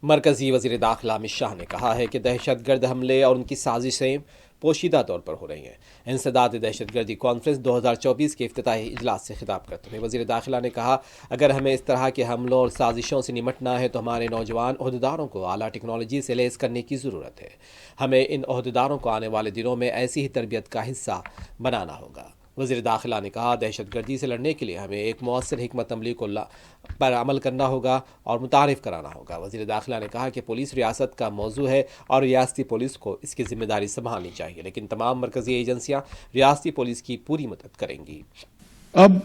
मरकजी वज़ीर दाखिला अमित शाह ने कहा है कि दहशतगर्द हमले और उनकी साजिशें पोशीदा तौर पर हो रही हैं। इंसदाद दहशतगर्दी कॉन्फ्रेंस 2024 के इफ्तिताही इजलास से खिताब करते हुए वज़ीर दाखिला ने कहा, अगर हमें इस तरह के हमलों और साजिशों से निमटना है तो हमारे नौजवान ओहदेदारों को आला टेक्नोलॉजी से लैस करने की ज़रूरत है। हमें इन ओहदेदारों को आने वाले दिनों में ऐसी ही तरबियत का हिस्सा बनाना होगा। वज़ीर दाखिला ने कहा, दहशतगर्दी से लड़ने के लिए हमें एक मौसर हिकमत अमली को पर अमल करना होगा और मुतारिफ कराना होगा। वज़ीर दाखिला ने कहा कि पुलिस रियासत का मौजू है और रियासती पुलिस को इसकी जिम्मेदारी संभालनी चाहिए, लेकिन तमाम मरकजी एजेंसियां रियासती पुलिस की पूरी मदद करेंगी। अब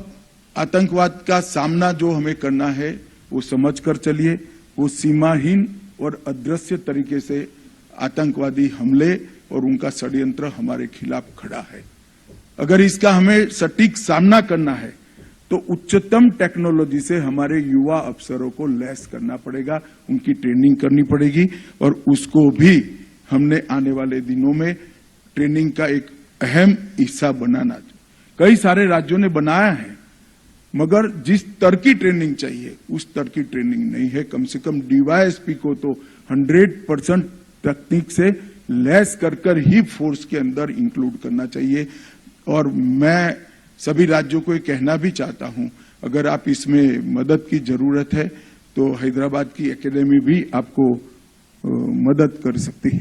आतंकवाद का सामना जो हमें करना है वो समझ कर चलिए। वो सीमाहीन और अदृश्य तरीके से आतंकवादी हमले और उनका षड्यंत्र हमारे खिलाफ खड़ा है। अगर इसका हमें सटीक सामना करना है तो उच्चतम टेक्नोलॉजी से हमारे युवा अफसरों को लैस करना पड़ेगा, उनकी ट्रेनिंग करनी पड़ेगी और उसको भी हमने आने वाले दिनों में ट्रेनिंग का एक अहम हिस्सा बनाना। कई सारे राज्यों ने बनाया है, मगर जिस स्तर की ट्रेनिंग चाहिए उस स्तर की ट्रेनिंग नहीं है। कम से कम डीवाईएसपी को तो 100% तकनीक से लैस कर ही फोर्स के अंदर इंक्लूड करना चाहिए। और मैं सभी राज्यों को ये कहना भी चाहता हूं, अगर आप इसमें मदद की जरूरत है तो हैदराबाद की एकेडमी भी आपको मदद कर सकती है।